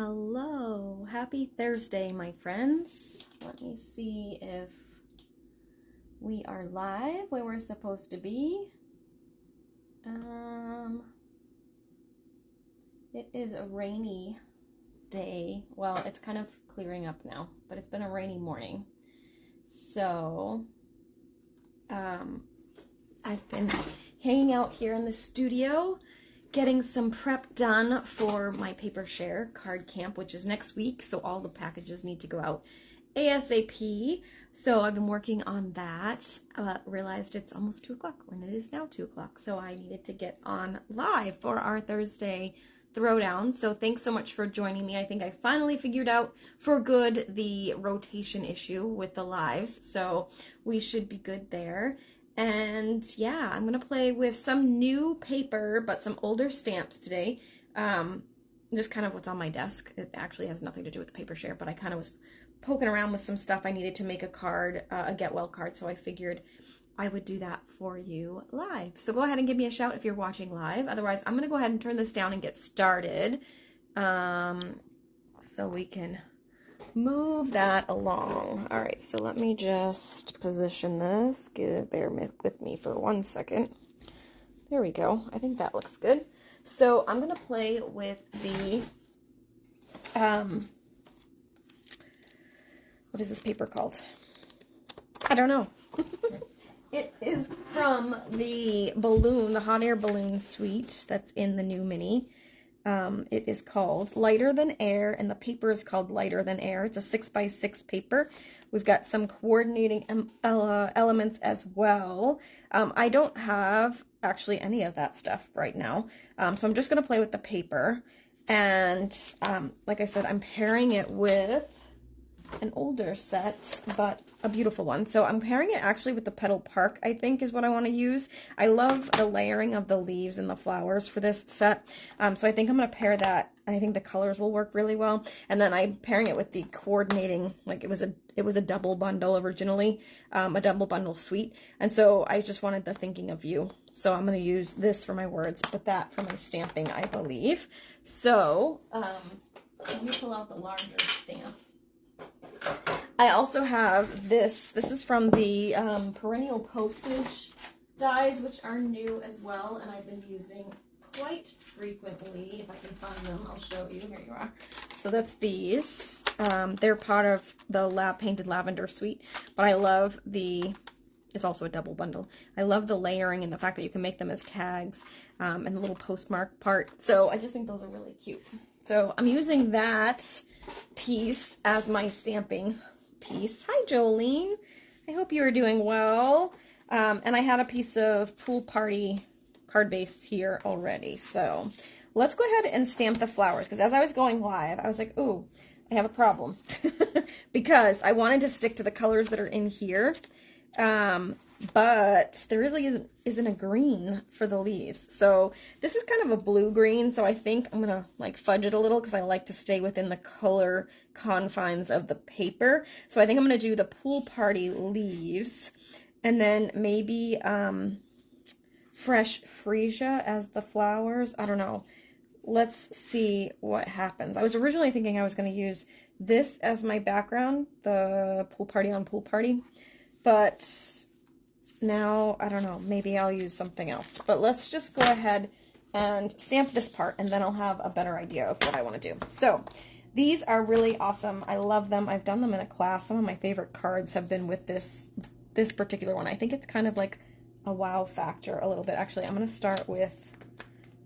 Hello, happy Thursday, my friends. Let me see if we are live where we're supposed to be. It is a rainy day. Well, it's kind of clearing up now, but it's been a rainy morning. So, I've been hanging out here in the studio, getting some prep done for my paper share card camp, which is next week. So all the packages need to go out ASAP. So I've been working on that. Realized it's almost 2 o'clock when it is now 2 o'clock. So I needed to get on live for our Thursday Throwdown. So thanks so much for joining me. I think I finally figured out for good the rotation issue with the lives. So we should be good there. And yeah, I'm going to play with some new paper, but some older stamps today. Just kind of what's on my desk. It actually has nothing to do with the paper share, but I kind of was poking around with some stuff. I needed to make a card, a get well card, so I figured I would do that for you live. So go ahead and give me a shout if you're watching live. Otherwise, I'm going to go ahead and turn this down and get started so we can move that along. All right, so let me just position this. Bear with me for 1 second. There we go. I think that looks good. So I'm going to play with the, what is this paper called? I don't know. It is from the balloon, the hot air balloon suite that's in the new mini. It is called Lighter Than Air, and the paper is called Lighter Than Air. It's a 6x6 paper. We've got some coordinating elements as well. I don't have actually any of that stuff right now, so I'm just going to play with the paper. And like I said, I'm pairing it with an older set, but a beautiful one. So I'm pairing it actually with the Petal Park, I think is what I want to use. I love the layering of the leaves and the flowers for this set. So I think I'm going to pair that, and I think the colors will work really well. And then I'm pairing it with the coordinating, like it was a double bundle originally, a double bundle suite. And so I just wanted the thinking of you. So I'm going to use this for my words, but that for my stamping, I believe. So let me pull out the larger stamp. I also have this. This is from the perennial postage dies, which are new as well, and I've been using quite frequently. If I can find them, I'll show you. Here you are. So that's these. They're part of the painted lavender suite, but I love the, it's also a double bundle. I love the layering and the fact that you can make them as tags and the little postmark part. So I just think those are really cute. So I'm using that piece as my stamping piece. Hi, Jolene. I hope you are doing well. And I had a piece of Pool Party card base here already. So let's go ahead and stamp the flowers, because as I was going live, I was like, ooh, I have a problem. Because I wanted to stick to the colors that are in here. But there really isn't a green for the leaves. So this is kind of a blue green, so I think I'm going to like fudge it a little because I like to stay within the color confines of the paper. So I think I'm going to do the Pool Party leaves, and then maybe fresh freesia as the flowers. I don't know. Let's see what happens. I was originally thinking I was going to use this as my background, the Pool Party on Pool Party, but now, I don't know, maybe I'll use something else. But let's just go ahead and stamp this part, and then I'll have a better idea of what I want to do. So, these are really awesome. I love them. I've done them in a class. Some of my favorite cards have been with this particular one. I think it's kind of like a wow factor a little bit. Actually, I'm going to start with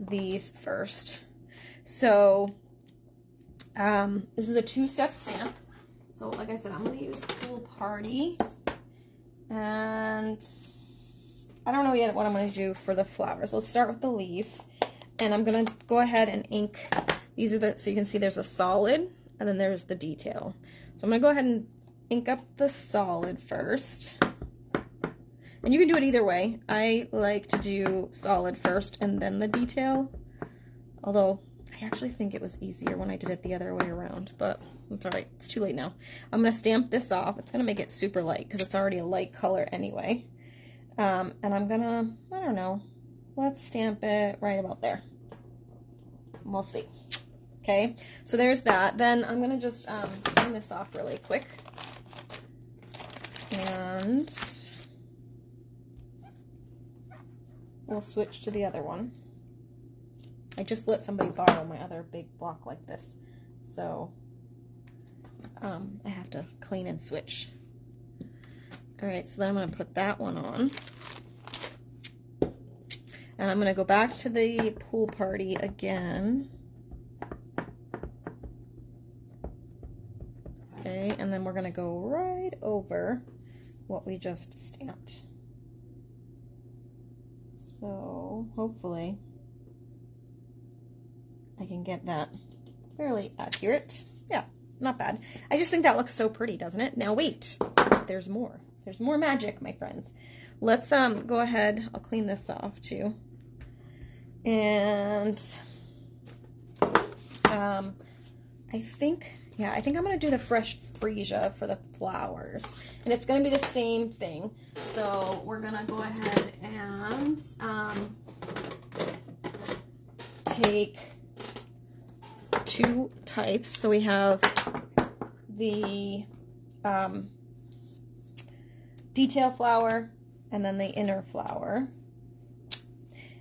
these first. So, this is a 2-step stamp. So, like I said, I'm going to use Pool Party. And I don't know yet what I'm going to do for the flowers. Let's start with the leaves. And I'm going to go ahead and ink. These are the, so you can see there's a solid, and then there's the detail. So I'm going to go ahead and ink up the solid first. And you can do it either way. I like to do solid first and then the detail. Although I actually think it was easier when I did it the other way around, but it's all right. It's too late now. I'm going to stamp this off. It's going to make it super light because it's already a light color anyway. And I'm going to, I don't know, let's stamp it right about there. We'll see. Okay, so there's that. Then I'm gonna just clean this off really quick. And we'll switch to the other one. I just let somebody borrow my other big block like this. So I have to clean and switch. All right, so then I'm gonna put that one on. And I'm gonna go back to the pool party again. Okay, and then we're gonna go right over what we just stamped. So hopefully I can get that fairly accurate. Yeah, not bad. I just think that looks so pretty, doesn't it? Now wait, there's more. There's more magic, my friends. Let's go ahead. I'll clean this off too. And I think I'm gonna do the fresh freesia for the flowers, and it's gonna be the same thing. So we're gonna go ahead and take two types. So we have the detail flower and then the inner flower.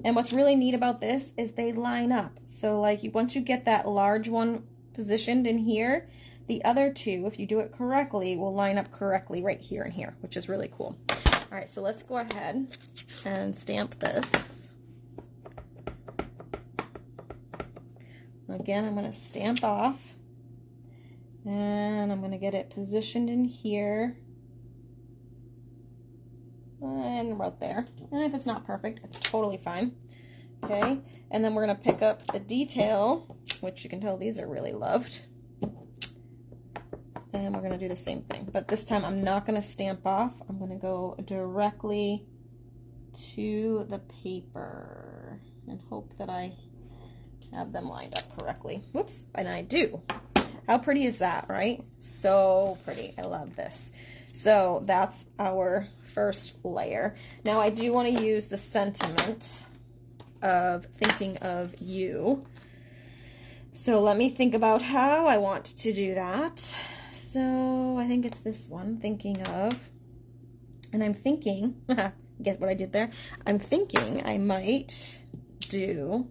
And what's really neat about this is they line up. So like once you get that large one positioned in here, the other two, if you do it correctly, will line up correctly right here and here, which is really cool. All right, so let's go ahead and stamp this. Again, I'm going to stamp off, and I'm going to get it positioned in here and about there. And if it's not perfect, it's totally fine. Okay, and then we're going to pick up the detail, which you can tell these are really loved. And we're going to do the same thing, but this time I'm not going to stamp off. I'm going to go directly to the paper and hope that I have them lined up correctly. Whoops, and I do. How pretty is that, right? So pretty. I love this. So that's our first layer. Now I do want to use the sentiment of thinking of you. So let me think about how I want to do that. So I think it's this one, thinking of, and I'm thinking, guess what I did there? I'm thinking I might do,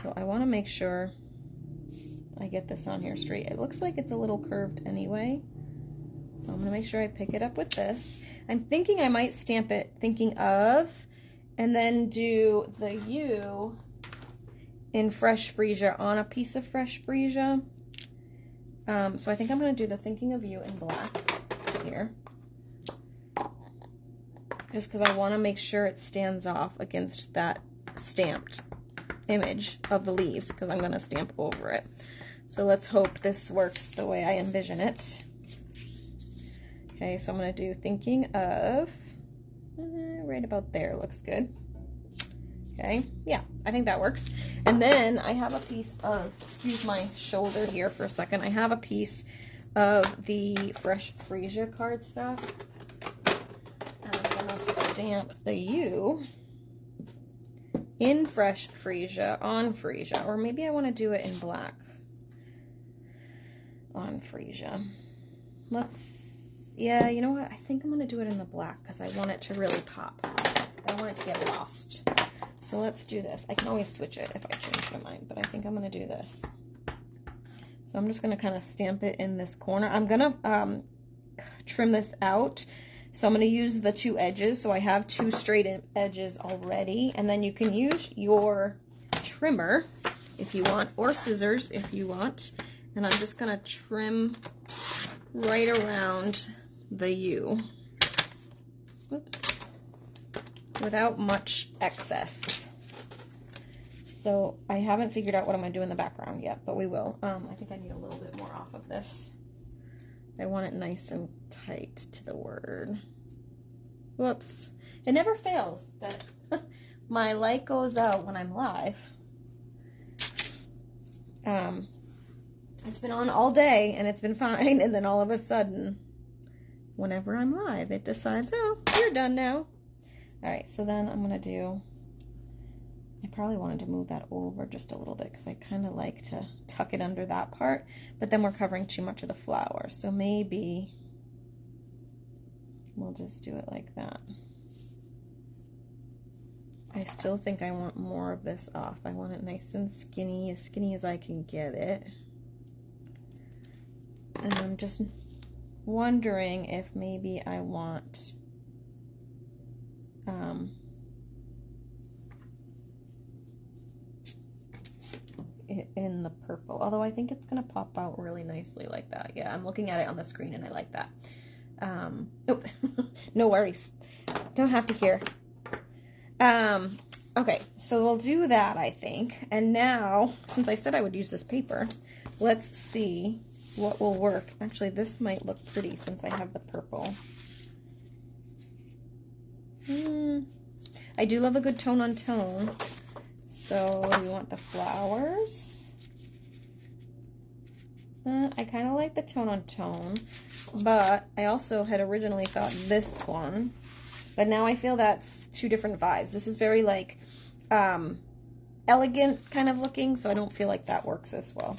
so I want to make sure I get this on here straight. It looks like it's a little curved anyway, so I'm going to make sure I pick it up with this. I'm thinking I might stamp it thinking of, and then do the U in fresh freesia on a piece of fresh freesia. So I think I'm going to do the thinking of you in black here, just because I want to make sure it stands off against that stamped image of the leaves, because I'm going to stamp over it. So let's hope this works the way I envision it. Okay, so I'm going to do thinking of, right about there, looks good. Okay, yeah, I think that works. And then I have a piece of, excuse my shoulder here for a second, I have a piece of the fresh freesia cardstock. And I'm going to stamp the U in fresh freesia on freesia, or maybe I want to do it in black on freesia. Yeah, you know what, I think I'm going to do it in the black because I want it to really pop. I don't want it to get lost. So let's do this. I can always switch it if I change my mind, but I think I'm going to do this. So I'm just going to kind of stamp it in this corner. I'm going to trim this out. So I'm going to use the two edges. So I have two straight edges already. And then you can use your trimmer if you want, or scissors if you want. And I'm just going to trim right around the U. Whoops. Without much excess. So I haven't figured out what I'm going to do in the background yet, but we will. I think I need a little bit more off of this. I want it nice and tight to the word. Whoops. It never fails that my light goes out when I'm live. It's been on all day and it's been fine, and then all of a sudden, whenever I'm live, it decides, oh, you're done now. All right, so then I'm going to do I probably wanted to move that over just a little bit because I kind of like to tuck it under that part, but then we're covering too much of the flower. So maybe we'll just do it like that. I still think I want more of this off. I want it nice and skinny as I can get it. And I'm just wondering if maybe I want it in the purple. Although I think it's gonna pop out really nicely like that. Yeah, I'm looking at it on the screen and I like that. Oh, no worries. Don't have to hear. Okay, so we'll do that, I think. And now, since I said I would use this paper, let's see what will work. Actually, this might look pretty since I have the purple. I do love a good tone on tone. So we want the flowers. I kind of like the tone on tone, but I also had originally thought this one. But now I feel that's two different vibes. This is very like elegant kind of looking, so I don't feel like that works as well.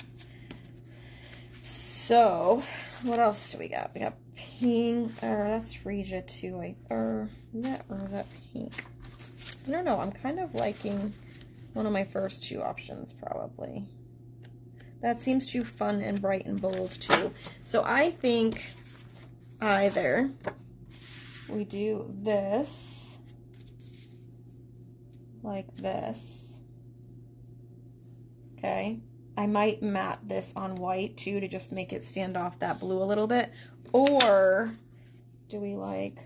So what else do we got? We got pink, or that's freesia too. Or is that pink? I don't know. I'm kind of liking one of my first two options probably. That seems too fun and bright and bold too. So I think either we do this like this. Okay. I might matte this on white too to just make it stand off that blue a little bit. Or do we like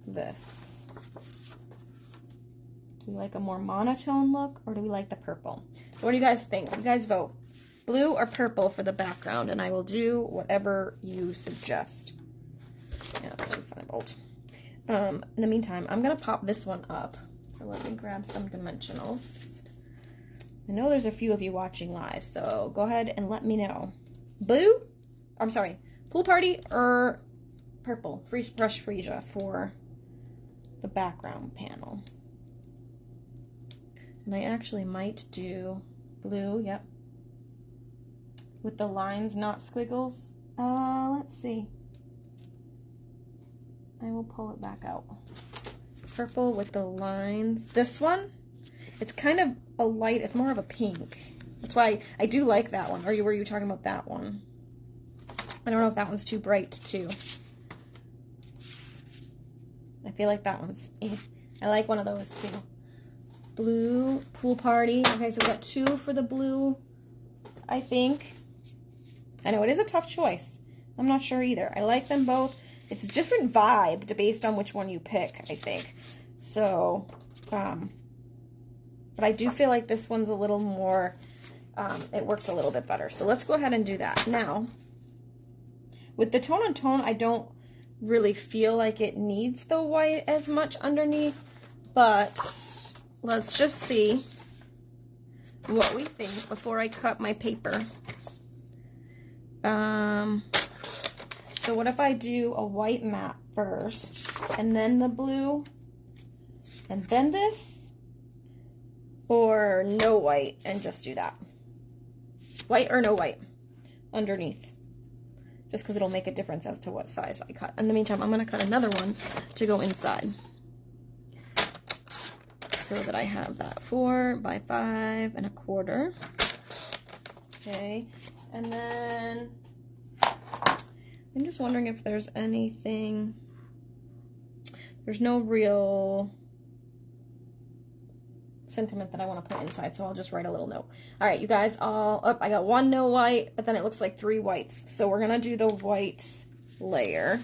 this? Do we like a more monotone look, or do we like the purple? So what do you guys think? You guys vote. Blue or purple for the background, and I will do whatever you suggest. Yeah, that's too fun and bold. In the meantime, I'm going to pop this one up. So let me grab some dimensionals. I know there's a few of you watching live, so go ahead and let me know. Blue? I'm sorry, Pool Party or purple? Brush freesia for the background panel. And I actually might do blue, yep. With the lines, not squiggles. Let's see. I will pull it back out. Purple with the lines. This one, it's kind of a light, it's more of a pink. That's why I do like that one. Or were you talking about that one? I don't know if that one's too bright too. I feel like that one's, I like one of those too. Blue, Pool Party. Okay, so we got two for the blue, I think. I know it is a tough choice. I'm not sure either. I like them both. It's a different vibe based on which one you pick, I think. So, but I do feel like this one's a little more, it works a little bit better. So let's go ahead and do that. Now, with the tone on tone, I don't really feel like it needs the white as much underneath, but let's just see what we think before I cut my paper. So what if I do a white matte first, and then the blue, and then this? Or no white and just do that? White or no white underneath? Just because it'll make a difference as to what size I cut. In the meantime, I'm going to cut another one to go inside. So that I have that 4 by 5 1/4. Okay, and then I'm just wondering if there's anything, there's no real sentiment that I want to put inside, so I'll just write a little note. All right, you guys, I got one no white, but then it looks like 3 whites. So we're going to do the white layer.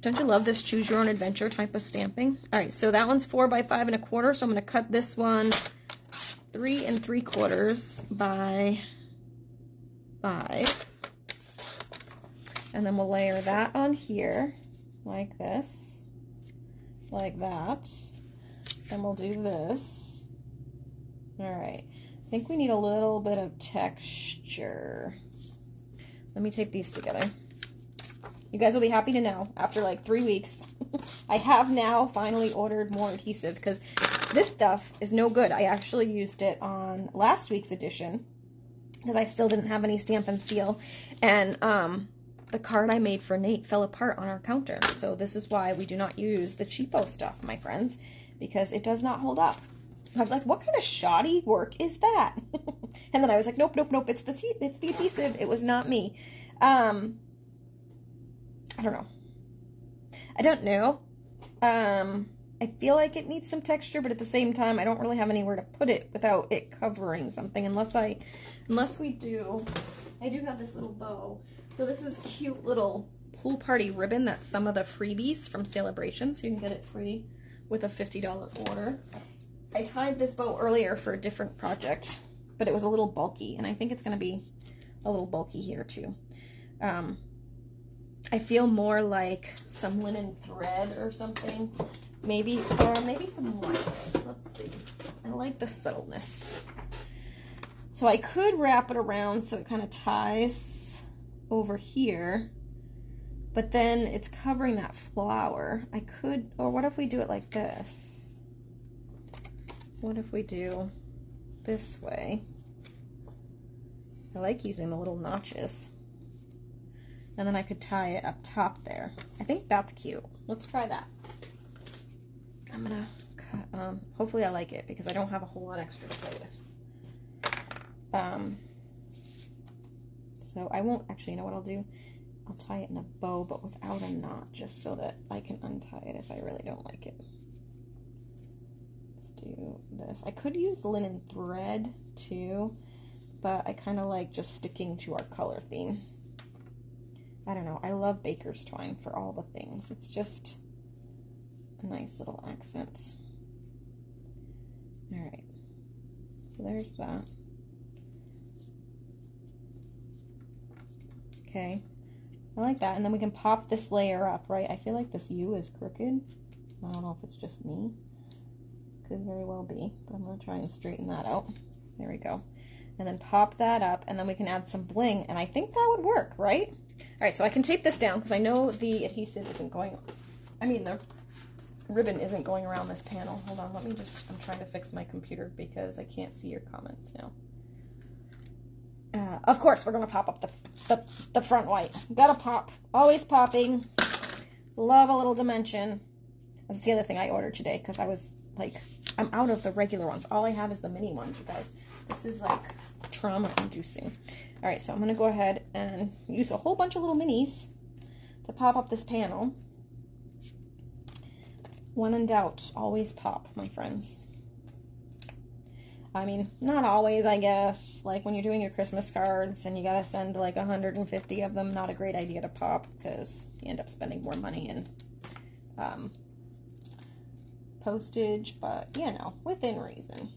Don't you love this choose your own adventure type of stamping? All right, so that one's 4 by 5 1/4, so I'm going to cut this one 3 3/4 by 5. And then we'll layer that on here, like this, like that. Then we'll do this. All right, I think we need a little bit of texture. Let me tape these together. You guys will be happy to know, after like 3 weeks, I have now finally ordered more adhesive, because This stuff is no good. I actually used it on last week's edition because I still didn't have any stamp and seal. And the card I made for Nate fell apart on our counter. So this is why we do not use the cheapo stuff, my friends, because it does not hold up. I was like, what kind of shoddy work is that? And then I was like, nope, nope, nope, it's the adhesive. It was not me. I don't know. I don't know. I feel like it needs some texture, but at the same time, I don't really have anywhere to put it without it covering something. Unless we do, I do have this little bow. So this is cute little pool party ribbon. That's some of the freebies from Celebration, so you can get it free with a $50 order. I tied this bow earlier for a different project, but it was a little bulky, and I think it's going to be a little bulky here too. I feel more like some linen thread or something, maybe, or maybe some white. Let's see. I like the subtleness. So I could wrap it around so it kind of ties over here, but then it's covering that flower. I could, or what if we do it like this? What if we do this way? I like using the little notches. And then I could tie it up top there. I think that's cute. Let's try that. I'm gonna cut, hopefully I like it because I don't have a whole lot extra to play with. So I won't, actually, you know what I'll do? I'll tie it in a bow, but without a knot, just so that I can untie it if I really don't like it. Let's do this. I could use linen thread too, but I kind of like just sticking to our color theme. I don't know. I love baker's twine for all the things. It's just a nice little accent. All right. So there's that. Okay. I like that. And then we can pop this layer up, right? I feel like this U is crooked. I don't know if it's just me. Could very well be. But I'm going to try and straighten that out. There we go. And then pop that up, and then we can add some bling, and I think that would work, right? All right, so I can tape this down because I know the adhesive isn't going, the ribbon isn't going around this panel. Hold on, let me just, I'm trying to fix my computer because I can't see your comments now. Of course, we're going to pop up the front white. Gotta pop. Always popping. Love a little dimension. That's the other thing I ordered today because I was like, I'm out of the regular ones. All I have is the mini ones, you guys. This is like trauma-inducing. All right, so I'm going to go ahead and use a whole bunch of little minis to pop up this panel. When in doubt, always pop, my friends. I mean, not always, I guess. Like when you're doing your Christmas cards and you got to send like 150 of them, not a great idea to pop because you end up spending more money in postage, but you know, within reason.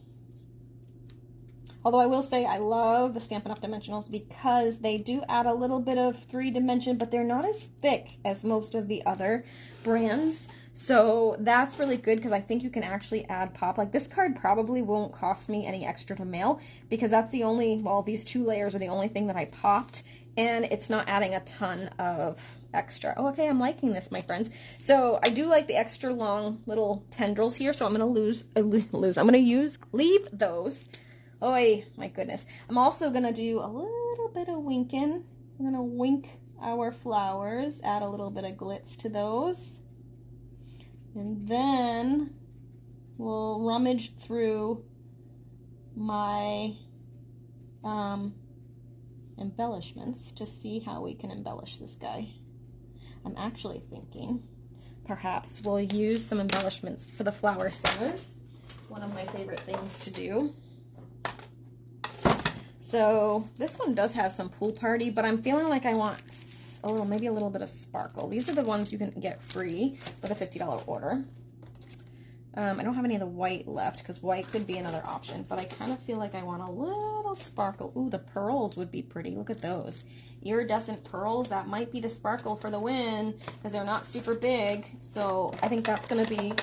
Although I will say I love the Stampin' Up! Dimensionals because they do add a little bit of 3-dimension, but they're not as thick as most of the other brands. So that's really good because I think you can actually add pop. Like this card probably won't cost me any extra to mail because that's the only, well, these 2 layers are the only thing that I popped, and it's not adding a ton of extra. Oh, okay, I'm liking this, my friends. So I do like the extra long little tendrils here, so I'm going to leave those. Oh, my goodness. I'm also going to do a little bit of winking. I'm going to wink our flowers, add a little bit of glitz to those. And then we'll rummage through my embellishments to see how we can embellish this guy. I'm actually thinking perhaps we'll use some embellishments for the flower centers. One of my favorite things to do. So this one does have some pool party, but I'm feeling like I want maybe a little bit of sparkle. These are the ones you can get free with a $50 order. I don't have any of the white left because white could be another option, but I kind of feel like I want a little sparkle. Ooh, the pearls would be pretty. Look at those. Iridescent pearls. That might be the sparkle for the win because they're not super big. So I think that's going to be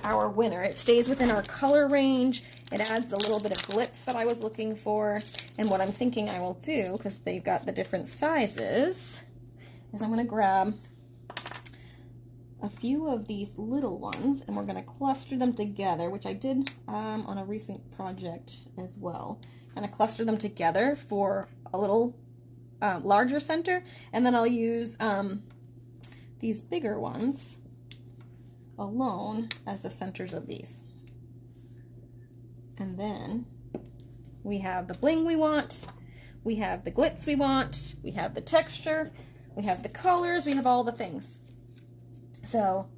our winner. It stays within our color range. It adds the little bit of glitz that I was looking for. And what I'm thinking I will do, because they've got the different sizes, is I'm going to grab a few of these little ones, and we're going to cluster them together, which I did on a recent project as well. Kind of cluster them together for a little larger center, and then I'll use these bigger ones alone as the centers of these. And then we have the bling we want, we have the glitz we want, we have the texture, we have the colors, we have all the things. So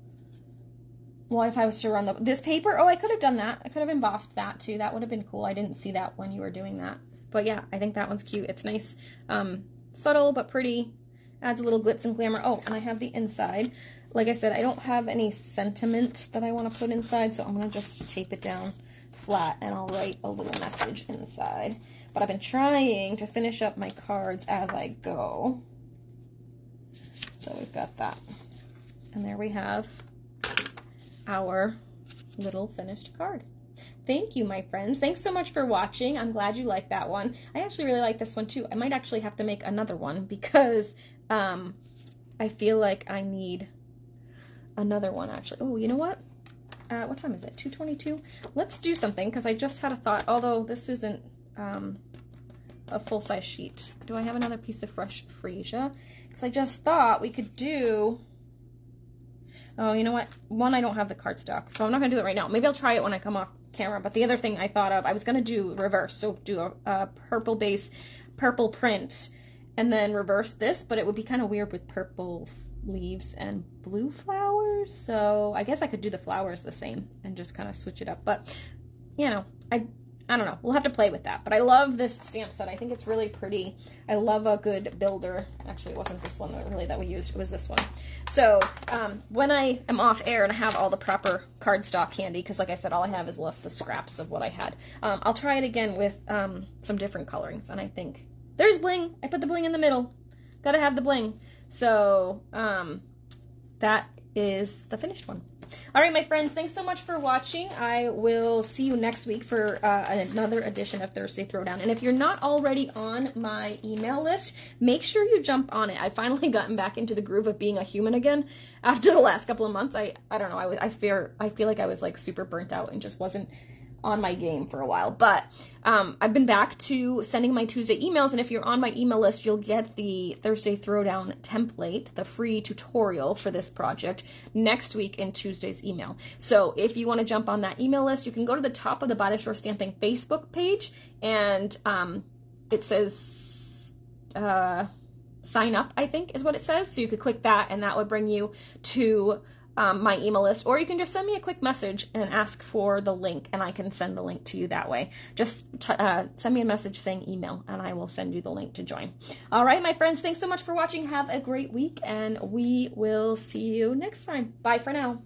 what if I was to run this paper? Oh, I could have done that. I could have embossed that too. That would have been cool. I didn't see that when you were doing that. But yeah, I think that one's cute. It's nice, subtle but pretty. Adds a little glitz and glamour. Oh, and I have the inside. Like I said, I don't have any sentiment that I want to put inside, so I'm going to just tape it down flat and I'll write a little message inside. But I've been trying to finish up my cards as I go. So we've got that. And there we have our little finished card. Thank you, my friends. Thanks so much for watching. I'm glad you liked that one. I actually really like this one too. I might actually have to make another one because I feel like I need another one actually. Oh, you know what? What time is it? 2:22? Let's do something because I just had a thought, although this isn't a full-size sheet. Do I have another piece of fresh freesia? Because I just thought we could do... Oh, you know what? One, I don't have the cardstock, so I'm not going to do it right now. Maybe I'll try it when I come off camera. But the other thing I thought of, I was going to do reverse. So do a purple base, purple print, and then reverse this. But it would be kind of weird with purple leaves and blue flowers. So I guess I could do the flowers the same and just kind of switch it up. But, you know, I don't know. We'll have to play with that. But I love this stamp set. I think it's really pretty. I love a good builder. Actually, it wasn't this one that we used. It was this one. So when I am off air and I have all the proper cardstock handy, because like I said, all I have is left the scraps of what I had, I'll try it again with some different colorings. And I think there's bling. I put the bling in the middle. Gotta have the bling. So that is the finished one. All right, my friends, thanks so much for watching. I will see you next week for another edition of Thursday Throwdown. And if you're not already on my email list, make sure you jump on it. I've finally gotten back into the groove of being a human again after the last couple of months. I don't know. I feel like I was like super burnt out and just wasn't on my game for a while. But I've been back to sending my Tuesday emails, and if you're on my email list, you'll get the Thursday Throwdown template, the free tutorial for this project, next week in Tuesday's email. So if you want to jump on that email list, you can go to the top of the By the Shore Stamping Facebook page, and it says sign up, I think is what it says. So you could click that, and that would bring you to my email list, or you can just send me a quick message and ask for the link, and I can send the link to you that way. Just send me a message saying email, and I will send you the link to join. All right, my friends, thanks so much for watching. Have a great week, and we will see you next time. Bye for now.